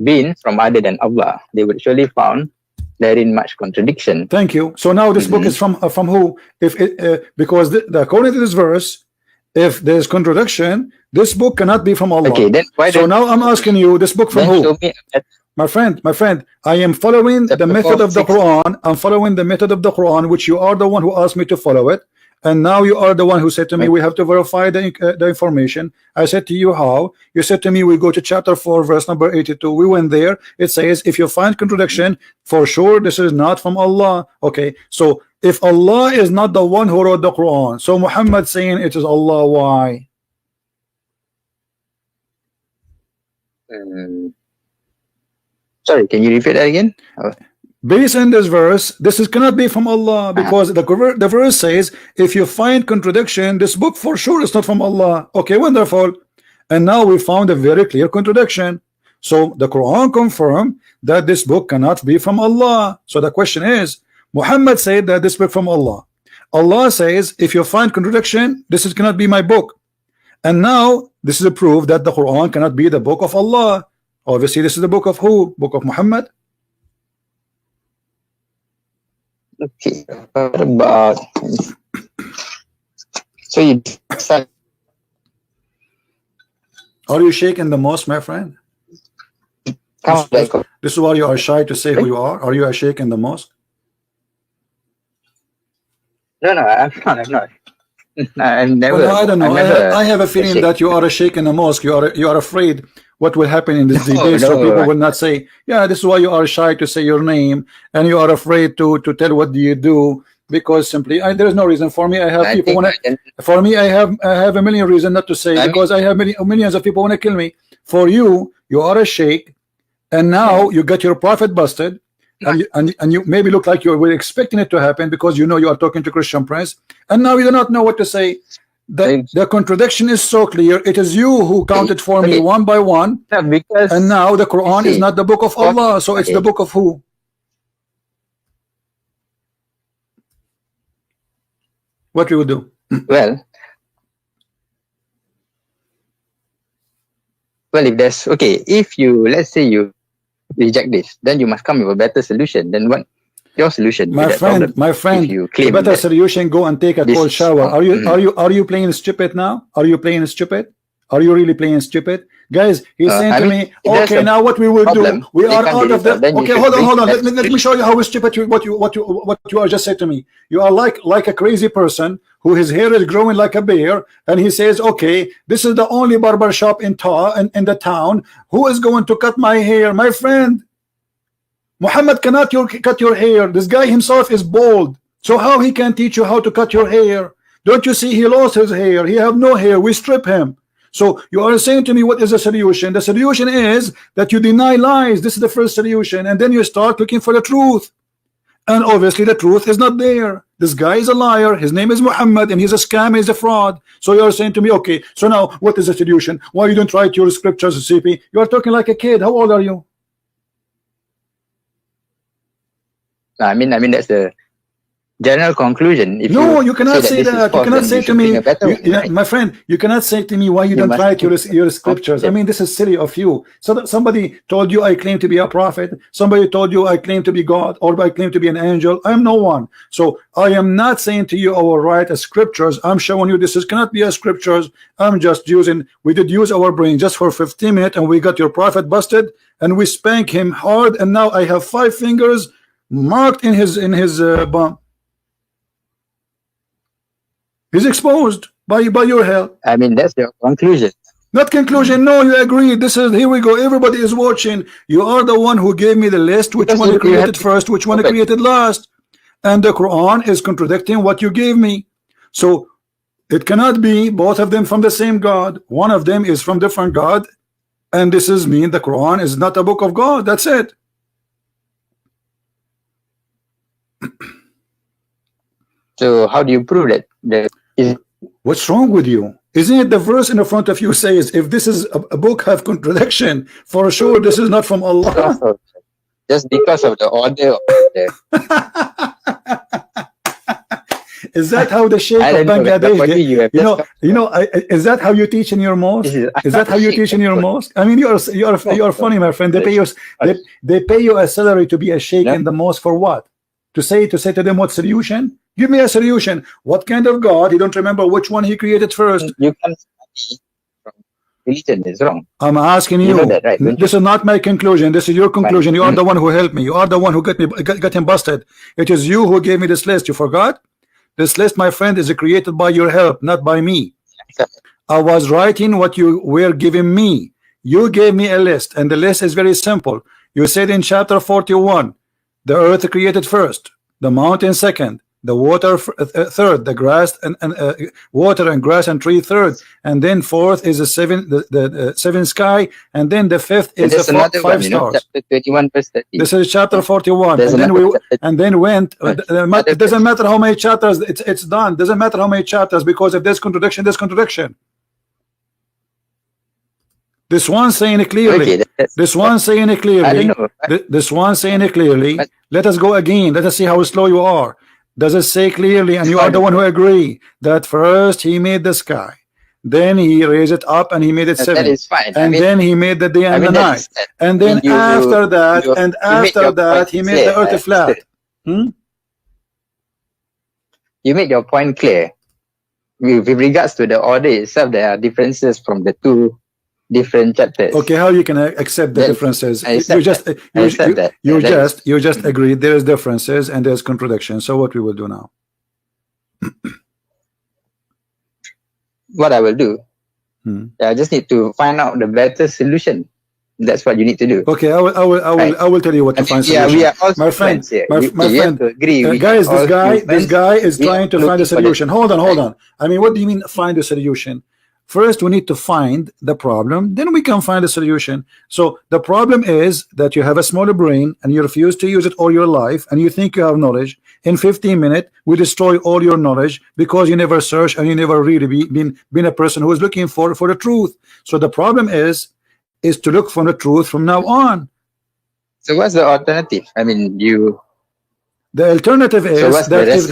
A: been from other than Allah, they would surely found therein much contradiction.
B: Thank you. So now this book is from who? If it, because according to this verse, if there is contradiction, this book cannot be from Allah.
A: Okay, then
B: so now I'm asking you, this book from who? My friend, I am following the method of the Quran. I'm following the method of the Quran, which you are the one who asked me to follow it. And now you are the one who said to me, we have to verify the information. I said to you, how? You said to me, we go to chapter 4, verse number 82. We went there. It says, if you find contradiction, for sure this is not from Allah. Okay, so if Allah is not the one who wrote the Quran, so Muhammad saying it is Allah, why?
A: Sorry, can you repeat that again?
B: Based on this verse, cannot be from Allah, because the verse says, if you find contradiction, this book for sure is not from Allah. Okay, wonderful. And now we found a very clear contradiction. So the Quran confirmed that this book cannot be from Allah. So the question is, Muhammad said that this book from Allah. Allah says, if you find contradiction, cannot be my book. And now this is a proof that the Quran cannot be the book of Allah. Obviously, this is the book of who? Book of Muhammad.
A: Okay, what about so you
B: are you shaking the most, my friend? This is why you are shy to say who you are. Are you a sheikh in the mosque?
A: No, I'm not. I'm never.
B: Well, I don't know. I have a feeling that you are a sheikh in the mosque. You are afraid what will happen in this debate, so people will not say, yeah, this is why you are shy to say your name, and you are afraid to tell what do you do, because simply there is no reason. For me, I have people I have a million reasons not to say, because I have millions of people want to kill me. For you, you are a sheikh, and now you got your prophet busted, and you maybe look like you were expecting it to happen, because you know you are talking to Christian Prince, and now you do not know what to say. The contradiction is so clear. It is you who counted for me one by one, and now the Quran is not the book of Allah, so it's the book of who? What we will do?
A: Well, if there's if you, let's say you reject this, then you must come with a better solution. Then what your solution?
B: My friend, you claim better solution, go and take a cold shower. Are you playing stupid now? Are you playing stupid? Are you really playing stupid? Guys, he's saying to me, okay, now what we will do, we are out of the, okay, hold on, let me show you how stupid what you are just said to me. You are like a crazy person who his hair is growing like a bear, and he says, okay, this is the only barber shop in the town. Who is going to cut my hair? My friend, Muhammad cannot cut your hair. This guy himself is bald, so how he can teach you how to cut your hair? Don't you see he lost his hair? He have no hair. We strip him. So you are saying to me, what is the solution? The solution is that you deny lies. This is the first solution, and then you start looking for the truth, and obviously the truth is not there. This guy is a liar. His name is Muhammad, and he's a scam. He's a fraud. So you are saying to me, okay, so now what is the solution? Why you don't write your scriptures, CP? You are talking like a kid. How old are you?
A: I mean that's the general conclusion.
B: No, you cannot say that. You cannot say to me, my friend, you cannot say to me why you don't write your scriptures. I mean, this is silly of you. So that somebody told you I claim to be a prophet. Somebody told you I claim to be God, or I claim to be an angel. I am no one. So I am not saying to you I will write a scriptures. I'm showing you this cannot be a scriptures. I'm just using, we did use our brain just for 15 minutes, and we got your prophet busted, and we spank him hard, and now I have 5 fingers marked in his bum. He's exposed by your help.
A: I mean, that's your conclusion.
B: Not conclusion. No, you agree. This is, here we go. Everybody is watching. You are the one who gave me the list. Which one you created first? Which one you created last? And the Quran is contradicting what you gave me. So it cannot be both of them from the same God. One of them is from different God, and this is mean the Quran is not a book of God. That's it.
A: So how do you prove that?
B: What's wrong with you? Isn't it the verse in the front of you says, if this is a book have contradiction, for sure this is not from Allah.
A: Just because of the order.
B: Is that how the Sheikh of Bangladesh? Is that how you teach in your mosque? Is that how you teach in your mosque? I mean, you are funny, my friend. They pay you a salary to be a Sheikh in the mosque for what? To say to them what solution? Give me a solution. What kind of God? You don't remember which one he created first.
A: You can study from religion is wrong.
B: I'm asking you. That, right? This is not my conclusion. This is your conclusion. You are the one who helped me. You are the one who got him busted. It is you who gave me this list. You forgot? This list, my friend, is created by your help, not by me. I was writing what you were giving me. You gave me a list, and the list is very simple. You said in chapter 41, the earth created first, the mountain second, the water third, the grass and water and grass and tree third, and then fourth is the seventh sky, and then the fifth is the 5 stars.
A: Chapter 21 verse 30.
B: This is chapter 41, and then went. It doesn't matter how many chapters. It's done. Doesn't matter how many chapters, because if there's contradiction, there's contradiction. This one saying it clearly. This one saying it clearly. This one saying it clearly. Let us go again. Let us see how slow you are. Does it say clearly, and you are the one who agree, that first he made the sky, then he raised it up and he made it 7,
A: that is fine.
B: And then he made the day and the night, and then after that he made the earth flat.
A: You made your point clear. With regards to the order itself, there are differences from the 2 different chapters.
B: Okay, how you can accept the differences? You just agreed there's differences and there's contradiction. So what we will do now?
A: What I will do? I just need to find out the better solution. That's what you need to do.
B: Okay, I will tell you what to find solution.
A: We are also
B: my friend,
A: here.
B: my friend. Guys, this guy is trying to find a solution. Hold on. I mean, what do you mean find a solution? First, we need to find the problem, then we can find a solution. So the problem is that you have a smaller brain and you refuse to use it all your life, and you think you have knowledge. In 15 minutes, we destroy all your knowledge because you never search and you never really been a person who is looking for the truth. So the problem is to look for the truth from now on.
A: So what's the alternative? I mean,
B: the alternative is that if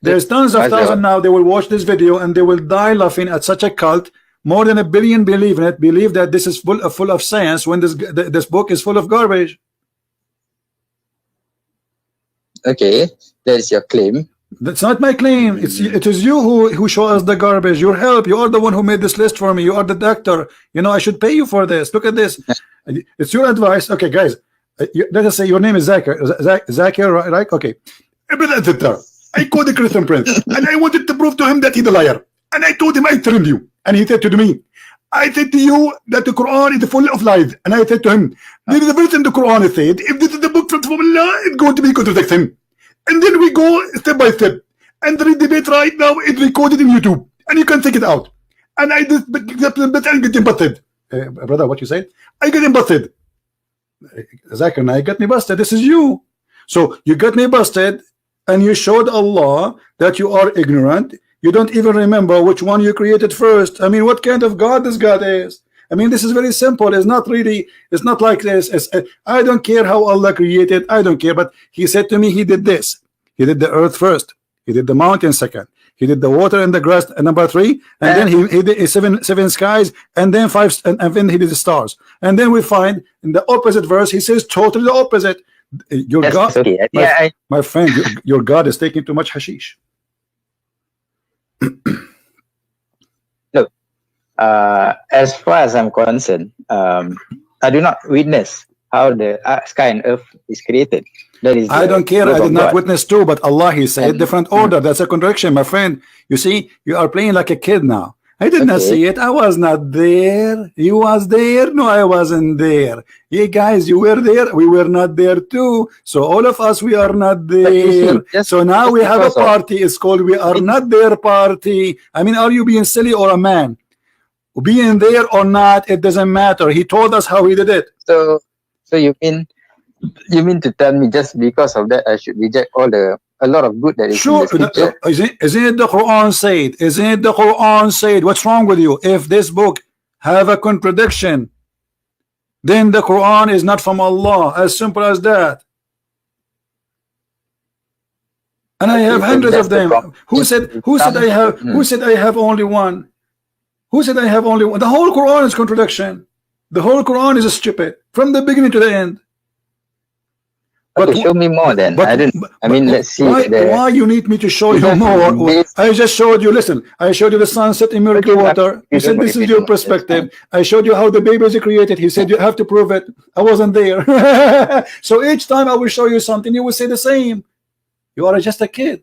B: there's tons of thousands now, they will watch this video and they will die laughing at such a cult. More than 1 billion believe in it, believe that this is full of science when this book is full of garbage.
A: Okay, that is your claim.
B: That's not my claim. It is you who show us the garbage. Your help. You are the one who made this list for me. You are the doctor. You know I should pay you for this. Look at this. It's your advice. Okay, guys. Let us say your name is Zakir, right? Okay. I called the Christian Prince and I wanted to prove to him that he's a liar. And I told him I trained you. And he said to me, I said to you that the Quran is full of lies. And I said to him, there is a verse in the Quran that said, if this is the book from Allah, it's going to be contradiction. And then we go step by step. And the debate right now is recorded in YouTube. And you can check it out. And I just get busted. Brother, what you said? I get busted. Zakir Naik got me busted. This is you. So you got me busted and you showed Allah that you are ignorant. You don't even remember which one you created first. I mean, what kind of God this God is? I mean, this is very simple. It's not like this. I don't care how Allah created. I don't care. But he said to me, he did this. He did the earth first. He did the mountain second. He did the water and the grass number 3, and then he did seven skies, and then 5, and then he did the stars. And then we find in the opposite verse he says totally the opposite. Your God,
A: okay.
B: my friend, your God is taking too much hashish.
A: Look, as far as I'm concerned, I do not witness how the sky and earth is created. That is
B: I don't care. I did not witness too, but Allah, He said different order. That's a contradiction, my friend. You see, you are playing like a kid now. I did not see it. I was not there. You was there. No, I wasn't there. You guys, you were there. We were not there too. So all of us, we are not there. So now we have a party. It's called We Are Not There Party. I mean, are you being silly or a man? Being there or not, it doesn't matter. He told us how he did it.
A: So you mean to tell me just because of that I should reject a lot of good that is in the scripture?
B: Isn't it the Quran said? Isn't it the Quran said? What's wrong with you? If this book have a contradiction, then the Quran is not from Allah. As simple as that. And I have hundreds of them. Who said I have only one? Who said I have only one? The whole Quran is contradiction. The whole Quran is stupid from the beginning to the end.
A: But show me more then. Let's see.
B: Why you need me to show you more? I just showed you. Listen, I showed you the sunset in miracle water. You said this is your perspective. I showed you how the babies are created. He said you have to prove it. I wasn't there. So each time I will show you something, you will say the same. You are just a kid,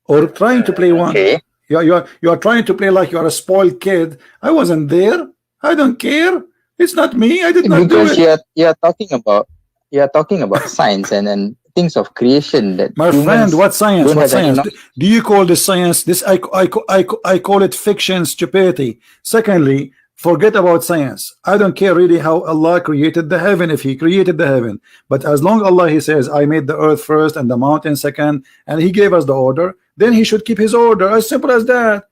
B: or trying to play one.
A: Okay.
B: You are trying to play like you are a spoiled kid. I wasn't there. I don't care. It's not me. I did not do it.
A: Because you are talking about science and things of creation that.
B: My friend, what science? What science? Do you call this science? This I call it fiction, stupidity. Secondly, forget about science. I don't care really how Allah created the heaven, if He created the heaven. But as long as Allah He says, I made the earth first and the mountain second, and He gave us the order, then He should keep His order. As simple as that.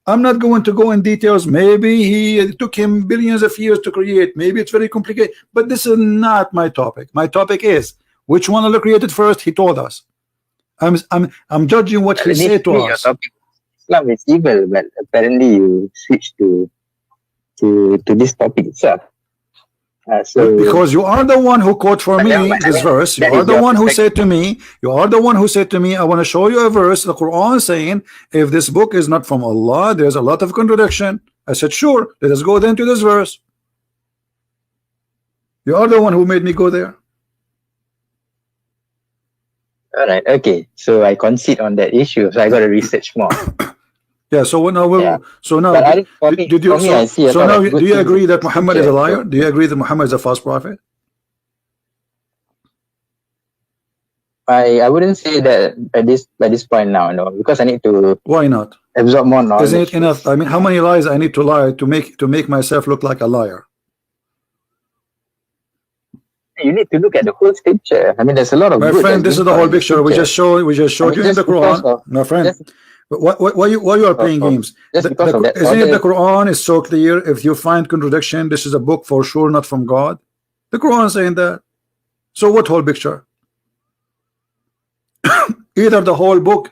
B: I'm not going to go in details. Maybe it took him billions of years to create. Maybe it's very complicated. But this is not my topic. My topic is which one Allah created first. He told us. I'm judging what He said to us.
A: Islam is evil, but apparently you switch to this topic itself.
B: Because you are the one who quote for me this verse. You are the one who said to me, I want to show you a verse, the Quran saying, if this book is not from Allah, there's a lot of contradiction. I said, sure, let us go then to this verse. You are the one who made me go there.
A: All right, okay. So I concede on that issue. So I got to research more.
B: Yeah. So now, do you agree that Muhammad is a liar? Do you agree that Muhammad is a false prophet? I
A: wouldn't say that at this point now, no, because I need to.
B: Why not?
A: Absorb more knowledge.
B: Isn't it enough? I mean, how many lies I need to lie to make myself look like a liar?
A: You need to look at the whole scripture. I mean, there's a lot of.
B: My friend, this is the whole picture. We just showed you in the Quran, my friend. Why you are playing games? Isn't it the Quran is so clear? If you find contradiction, this is a book for sure not from God. The Quran is saying that. So what whole picture? Either the whole book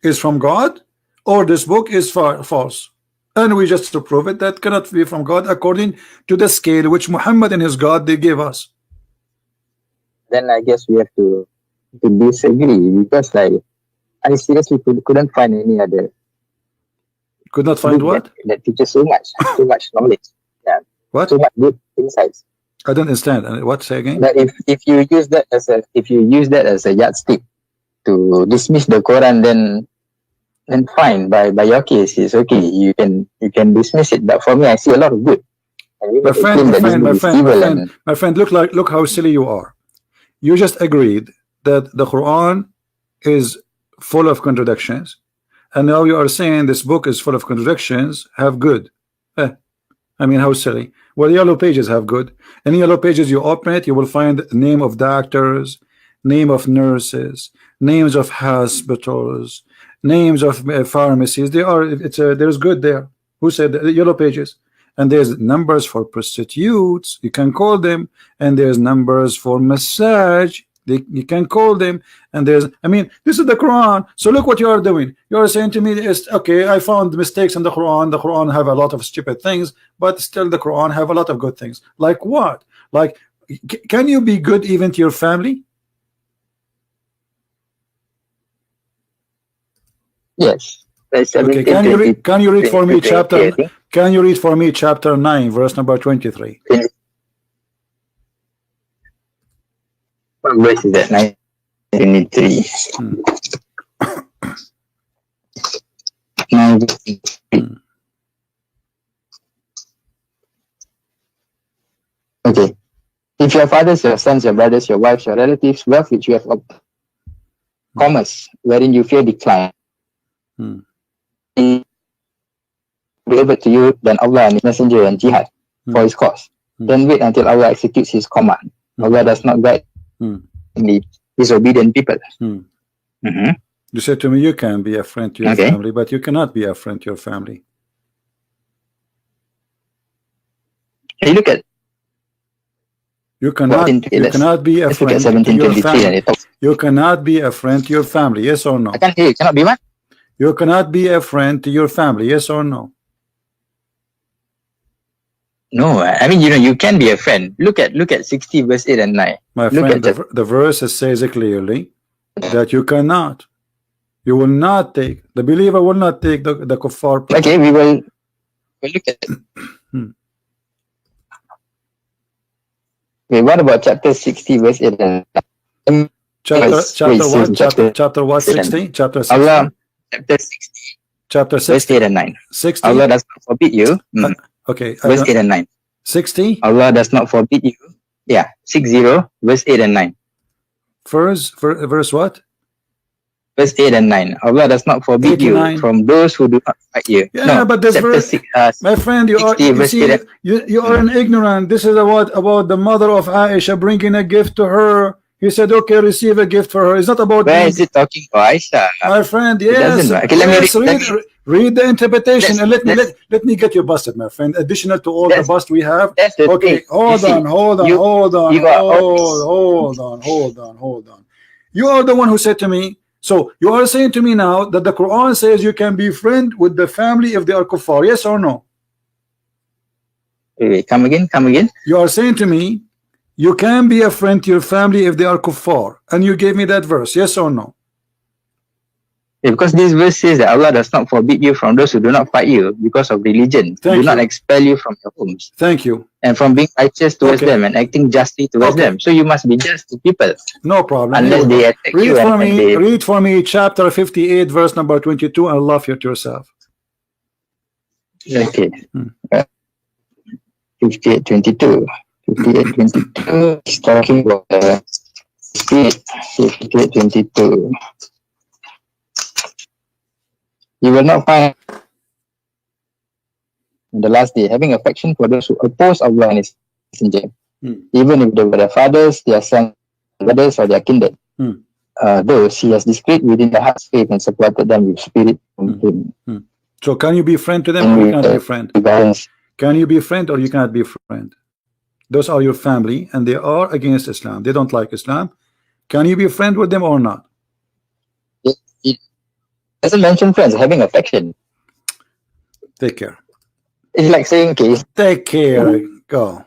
B: is from God, or this book is false, and we just to prove it that cannot be from God according to the scale which Muhammad and his God they gave us.
A: Then I guess we have to disagree, because like I seriously couldn't find any other.
B: Could not find what?
A: That teaches so much knowledge. Yeah.
B: What?
A: So much good insights.
B: I don't understand. What, say again?
A: That if you use that as a yardstick to dismiss the Quran, then fine. By your case, it's okay. You can dismiss it. But for me, I see a lot of good.
B: My friend, look how silly you are. You just agreed that the Quran is full of contradictions, and now you are saying this book is full of contradictions, have good. I mean, how silly. Well, yellow pages have good. In yellow pages, you open it, you will find name of doctors, name of nurses, names of hospitals, names of pharmacies. There's good there. Who said that? The yellow pages. And there's numbers for prostitutes, you can call them, and there's numbers for massage, you can call them, and I mean, this is the Quran. So look what you are doing. You are saying to me, okay, I found mistakes in the Quran have a lot of stupid things, but still the Quran have a lot of good things. Like what? Like, can you be good even to your family?
A: Yes.
B: Okay, can you read for me chapter? Can you read for me chapter 9, verse number 23?
A: What verse is that? 93. Okay. If your fathers, your sons, your brothers, your wives, your relatives, wealth which you have obtained, commerce wherein you fear decline, delivered to you than Allah and His Messenger and jihad for His cause. Then wait until Allah executes His command. Allah does not guide the disobedient people.
B: You said to me you can be a friend to your family, but you cannot be a friend to your family.
A: Hey, look at.
B: You cannot be a friend to your family. You cannot be a friend to your family. Yes or no?
A: I can't hear you. Cannot be what?
B: You cannot be a friend to your family. Yes or no?
A: No, I mean, you can be a friend. Look at 60 verse 8 and 9.
B: My friend, the verse says it clearly that you cannot. You will not take, the believer will not take the kuffar.
A: Okay, we'll look at it. Okay, what about chapter 60 verse 8 and 9?
B: Chapter what? 60? Chapter 60?
A: Allah, chapter 60.
B: Chapter 60.
A: Verse 8 and 9.
B: 60?
A: Allah does not forbid you.
B: Okay.
A: Verse 8 and 9.
B: 60?
A: Allah does not forbid you. Yeah. 60, verse 8 and 9.
B: Verse what?
A: Verse 8 and 9. Allah does not forbid you from those who do not fight you.
B: Yeah, no, but this verse, my friend, you are an ignorant. This is about the mother of Aisha bringing a gift to her. He said, okay, receive a gift for her. It's not about...
A: Where is it talking about Aisha?
B: My friend, yes. Okay, read the interpretation and let me get you busted, my friend. Additional to all the bust we have. Okay, hold on. You are the one who said to me, so you are saying to me now that the Quran says you can be friend with the family if they are kuffar. Yes or no?
A: Wait, come again.
B: You are saying to me you can be a friend to your family if they are kuffar, and you gave me that verse. Yes or no?
A: Yeah, because this verse says that Allah does not forbid you from those who do not fight you because of religion. Do not expel you from your homes.
B: Thank you.
A: And from being righteous towards them and acting justly towards them. So you must be just to people.
B: No problem.
A: Unless they attack you.
B: Read for me chapter 58, verse number 22, and love it yourself.
A: Okay. 58, 22. 58, 22 is talking about Spirit, 22. You will not find in the last day having affection for those who oppose Allah and His Messenger, even if they were their fathers, their sons, brothers, or their kindred. Those He has discreet within the heart's faith and supported them with spirit from Him.
B: So can you be friend to them, or you cannot be friend? Can you be friend, or you cannot be friend? Those are your family, and they are against Islam. They don't like Islam. Can you be friend with them or not?
A: It doesn't mention friends, having affection.
B: Take care.
A: It's like saying, okay.
B: Take care. Go.